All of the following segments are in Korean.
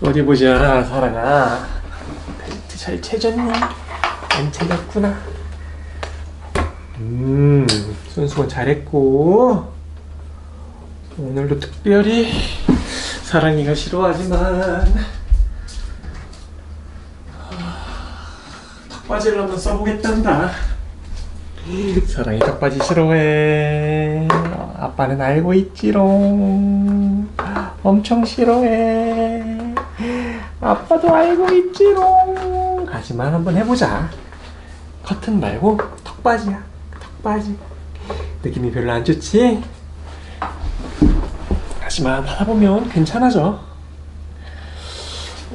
어디 보자, 사랑아. 벨트 잘 채졌니? 안 채졌구나. 손수건 잘했고, 오늘도 특별히 사랑이가 싫어하지만 턱바지를 한번 써보겠단다. 사랑이 턱바지 싫어해. 아빠는 알고 있지롱. 엄청 싫어해. 아빠도 알고 있지롱. 하지만 한번 해보자. 커튼 말고 턱바지야. 턱바지. 느낌이 별로 안 좋지? 하지만 하다보면 괜찮아져.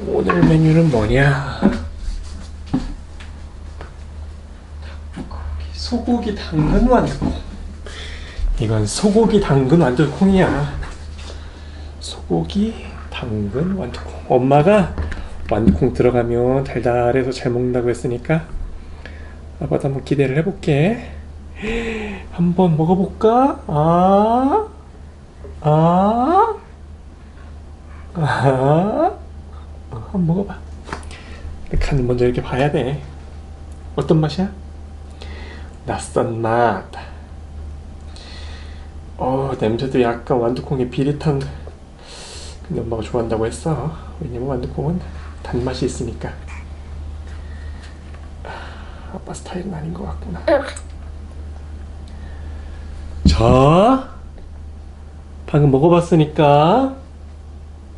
오늘 메뉴는 뭐냐? 소고기 당근 완두콩. 이건 소고기 당근 완두콩이야. 소고기 당근 완두콩. 엄마가 완두콩 들어가면 달달해서 잘 먹는다고 했으니까 아빠도 한번 기대를 해볼게. 한번 먹어볼까? 한번 먹어봐. 간 먼저 이렇게 봐야 돼. 어떤 맛이야? 낯선 맛. 냄새도 약간 완두콩의 비릿한. 근데 엄마가 좋아한다고 했어. 왜냐면 완두콩은 단맛이 있으니까. 아빠 스타일은 아닌 것 같구나. 자, 방금 먹어봤으니까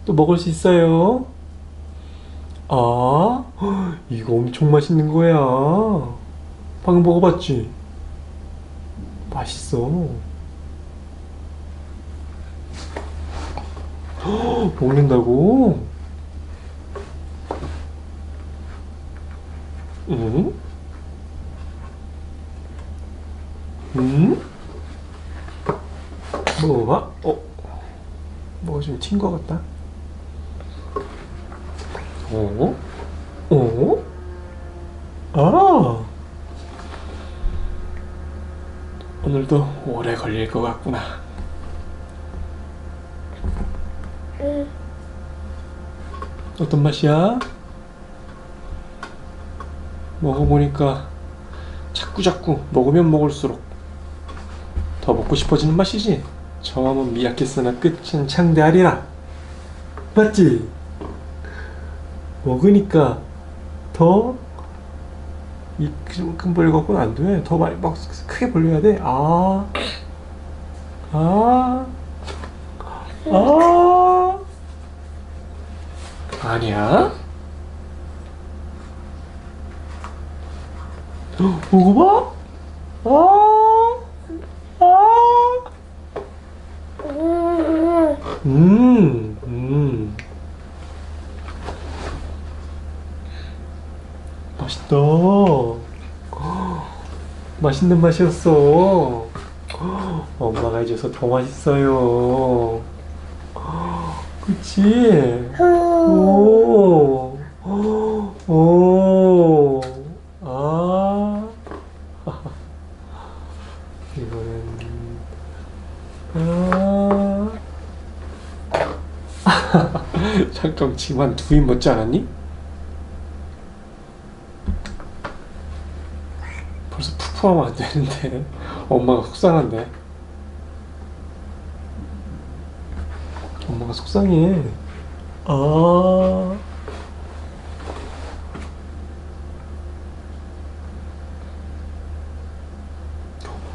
또 먹을 수 있어요. 이거 엄청 맛있는 거야. 방금 먹어봤지? 맛있어. 먹는다고? 응? 응? 먹어봐? 뭐가 좀 튄 것 같다. 오늘도 오래 걸릴 것 같구나. 어떤 맛이야? 먹어보니까 자꾸자꾸 먹으면 먹을수록 더 먹고 싶어지는 맛이지? 처음은 미약했으나 끝은 창대하리라. 맞지? 먹으니까 더 입 큰 벌려갖고는 안 돼. 더 많이 막 크게 벌려야 돼. 아니야? 먹어봐? 맛있다. 맛있는 맛이었어. 엄마가 해줘서 더 맛있어요. 그치? 오, 오, 이거는, 잠깐 지금 한 2입 먹지 않았니? 벌써 푸푸하면 안 되는데. 엄마가 속상한데. 엄마가 속상해.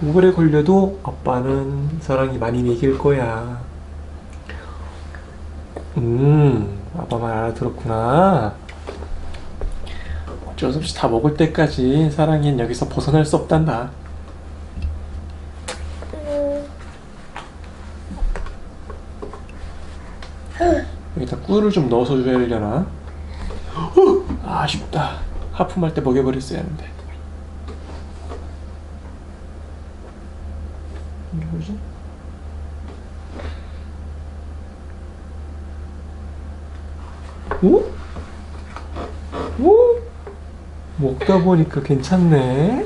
오래 걸려도 아빠는 사랑이 많이 이길 거야. 아빠 말 알아들었구나. 어쩔 수 없이 다 먹을 때까지 사랑이는 여기서 벗어날 수 없단다. 여기다 꿀을 좀 넣어서 줘야려나? 아쉽다. 하품할 때 먹여버렸어야 하는데. 이게 뭐지? 오? 오? 먹다 보니까 괜찮네.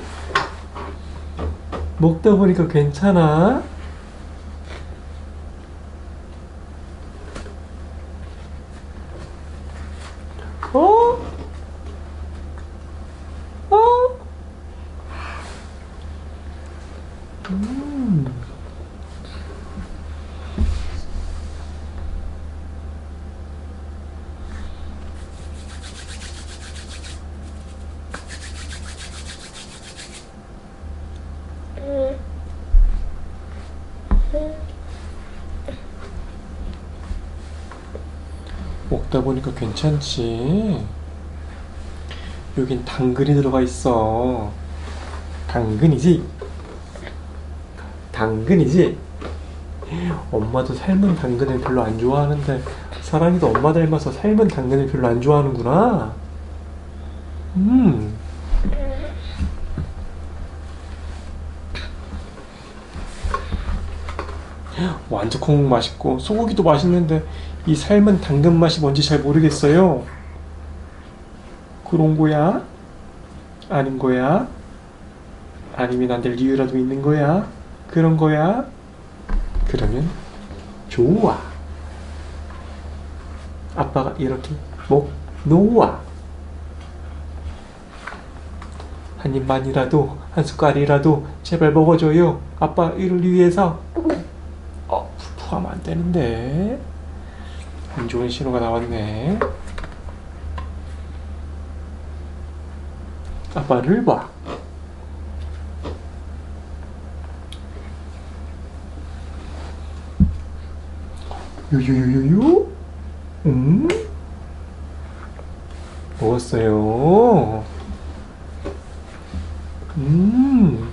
먹다 보니까 괜찮아. 어? 어? 음. 먹다 보니까 괜찮지? 여긴 당근이 들어가 있어. 당근이지? 당근이지? 엄마도 삶은 당근을 별로 안 좋아하는데 사랑이도 엄마 닮아서 삶은 당근을 별로 안 좋아하는구나. 음. 완두콩 맛있고 소고기도 맛있는데 이 삶은 당근 맛이 뭔지 잘 모르겠어요. 그런 거야? 아닌 거야? 아니면 안 될 이유라도 있는 거야? 그런 거야? 그러면 좋아. 아빠가 이렇게 목 놓아. 한 입만이라도 한 숟갈이라도 제발 먹어줘요. 아빠 이를 위해서. 푸푸하면 안 되는데. 안 좋은 신호가 나왔네. 아빠를 봐. 요요요요요? 먹었어요. 음.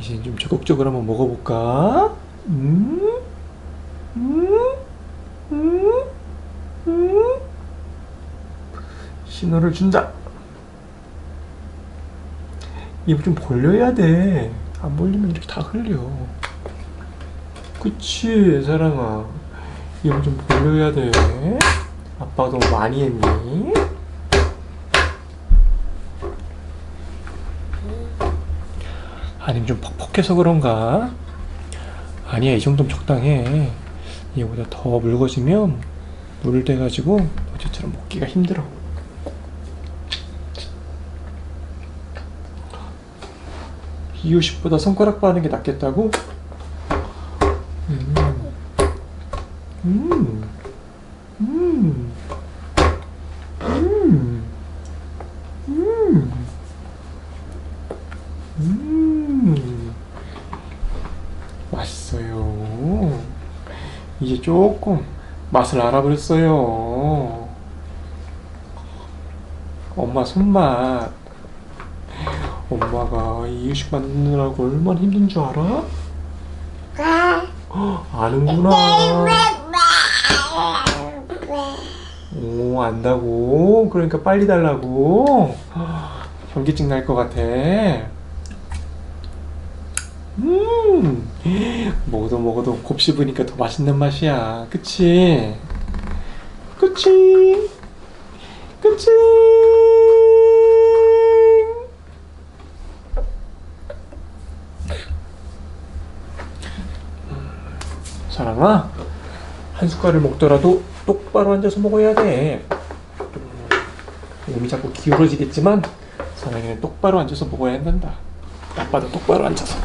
이제 좀 적극적으로 한번 먹어볼까? 음. 신호를 준다. 입 좀 벌려야 돼. 안 벌리면 이렇게 다 흘려. 그치, 사랑아. 입 좀 벌려야 돼. 아빠가 너무 많이 했니? 아니면 좀 퍽퍽해서 그런가? 아니야, 이 정도면 적당해. 이거보다 더 묽어지면 물을 대가지고 어제처럼 먹기가 힘들어. 이유식보다 손가락 빠는 게 낫겠다고? 음. 음. 음. 음. 음. 맛있어요. 이제 조금 맛을 알아버렸어요. 엄마 손맛. 엄마가 이유식 만드느라고 얼마나 힘든 줄 알아? 아는구나. 오, 안다고? 그러니까 빨리 달라고? 현기증 날 것 같아. 먹어도 곱씹으니까 더 맛있는 맛이야. 그치? 그치? 그치? 사랑아, 한 숟갈을 먹더라도 똑바로 앉아서 먹어야 돼. 몸이 자꾸 기울어지겠지만 사랑이는 똑바로 앉아서 먹어야 한단다. 아빠도 똑바로 앉아서.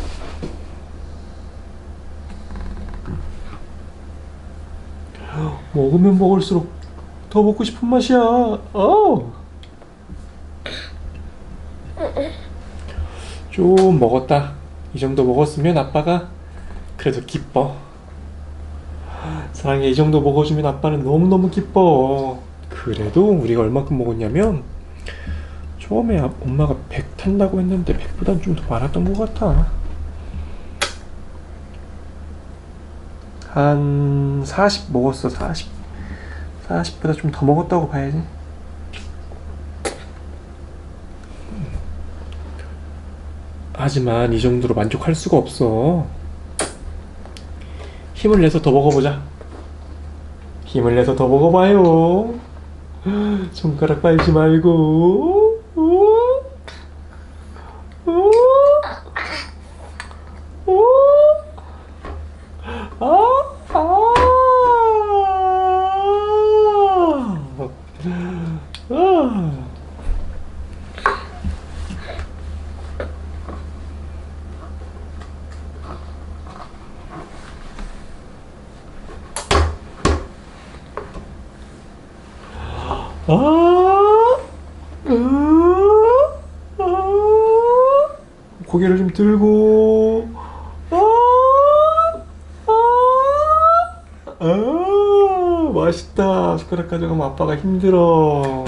먹으면 먹을수록 더 먹고 싶은 맛이야. 좀 먹었다. 이 정도 먹었으면 아빠가 그래도 기뻐. 사랑해, 이 정도 먹어주면 아빠는 너무너무 기뻐. 그래도 우리가 얼마큼 먹었냐면 처음에 엄마가 100 탄다고 했는데 100보단 좀 더 많았던 것 같아. 한 40 먹었어. 40보다 좀 더 먹었다고 봐야지. 하지만 이 정도로 만족할 수가 없어. 힘을 내서 더 먹어보자. 힘을 내서 더 먹어봐요. 손가락 빨지 말고. 아, 아, 아, 고개를 좀 들고, 맛있다. 숟가락 가져가면 아빠가 힘들어.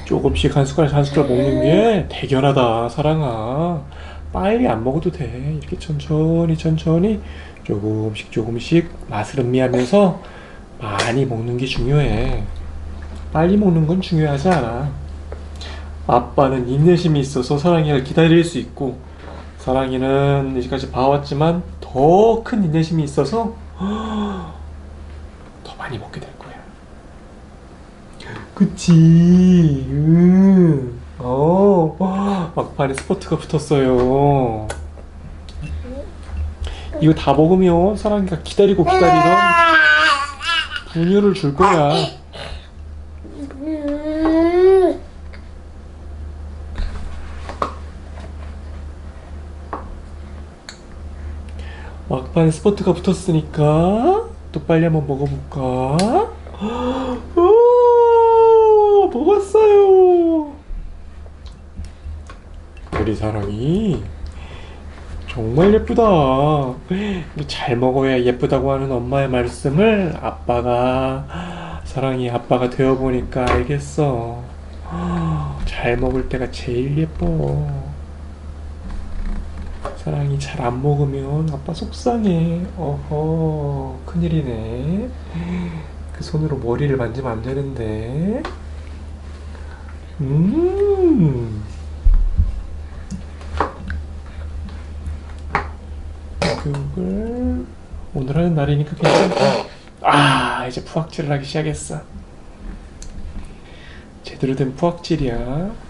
조금씩 한 숟가락 한 숟가락 먹는 게 대견하다, 사랑아. 빨리 안 먹어도 돼. 이렇게 천천히 천천히 조금씩 조금씩 맛을 음미하면서 많이 먹는 게 중요해. 빨리 먹는 건 중요하지 않아. 아빠는 인내심이 있어서 사랑이를 기다릴 수 있고, 사랑이는 이제까지 봐왔지만 더 큰 인내심이 있어서 더 많이 먹게 될 거야. 그치? 막판에 스포트가 붙었어요. 이거 다 먹으면 사랑이가 기다리고 기다리던 분유를 줄 거야. 막판에 스포트가 붙었으니까 또 빨리 한번 먹어볼까? 먹었어요. 우리 사랑이 정말 예쁘다. 잘 먹어야 예쁘다고 하는 엄마의 말씀을 아빠가, 사랑이 아빠가 되어보니까 알겠어. 잘 먹을 때가 제일 예뻐. 사랑이 잘 안 먹으면 아빠 속상해. 어허, 큰일이네. 그 손으로 머리를 만지면 안 되는데. 그걸 오늘 하는 날이니까 괜찮다. 이제 푸악질을 하기 시작했어. 제대로 된 푸악질이야.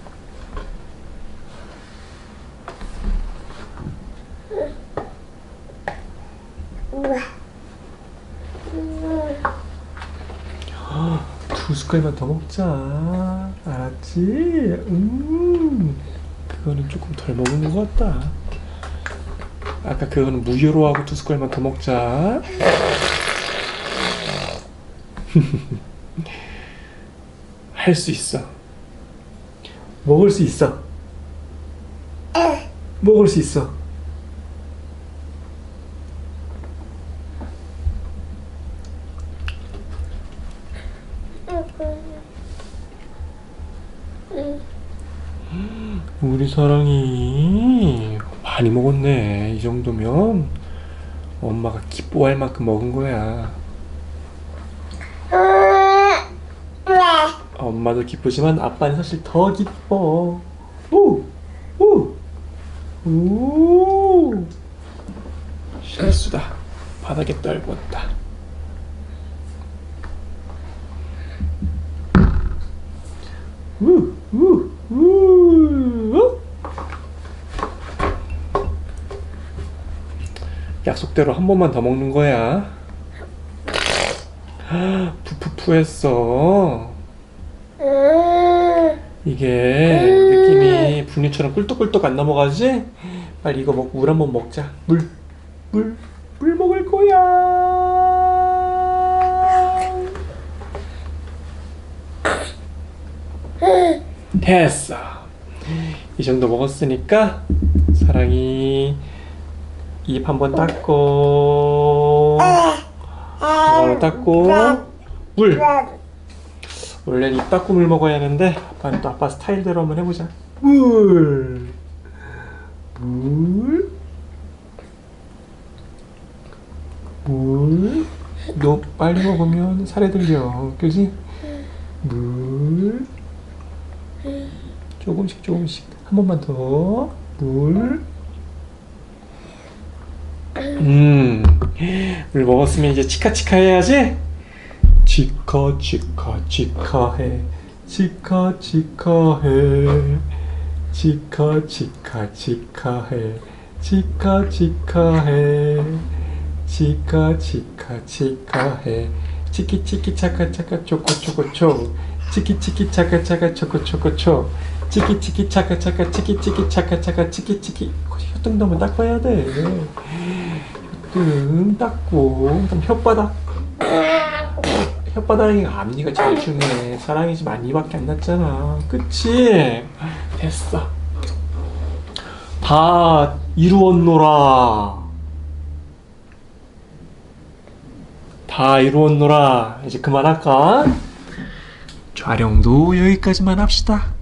두 숟갈만 더 먹자. 알았지? 그거는 조금 덜 먹은 것 같다. 아까 그거는 무효로 하고 두 숟갈만 더 먹자. 할 수 있어. 먹을 수 있어. 먹을 수 있어. 우리 사랑이 많이 먹었네. 이 정도면 엄마가 기뻐할 만큼 먹은 거야. 엄마도 기쁘지만 아빠는 사실 더 기뻐. 실수다. 바닥에 떨궜다. 약속대로 한 번만 더 먹는 거야. 푸푸푸 했어. 이게 느낌이 분유처럼 꿀떡꿀떡 안 넘어가지? 빨리 이거 먹고 물 한 번 먹자. 물 먹을 거야. 됐어. 이 정도 먹었으니까 사랑이 입 한번 닦고, 물. 원래는 입 닦고 물 먹어야 하는데 아빠는 또 아빠 스타일대로 한번 해보자. 물. 너 빨리 먹으면 살에 들려, 그지? 물. 조금씩 한 번만 더. 물 먹었으면 이제 치카치카 해야지. 치카해. 치키치키 차카차카 초코초코초. 치키치키 차카차카 초코초코초. 치키치키 차카차카 치키치키 차카차카 치키치키. 혓등 한번 닦아야 돼. 혓등 닦고, 그다음 혓바닥 혓바닥이 앞니가 제일 중요해. 사랑이 지금 앞니밖에 안 났잖아. 그치? 됐어. 다 이루었노라. 다 이루었노라. 이제 그만할까? 촬영도 여기까지만 합시다.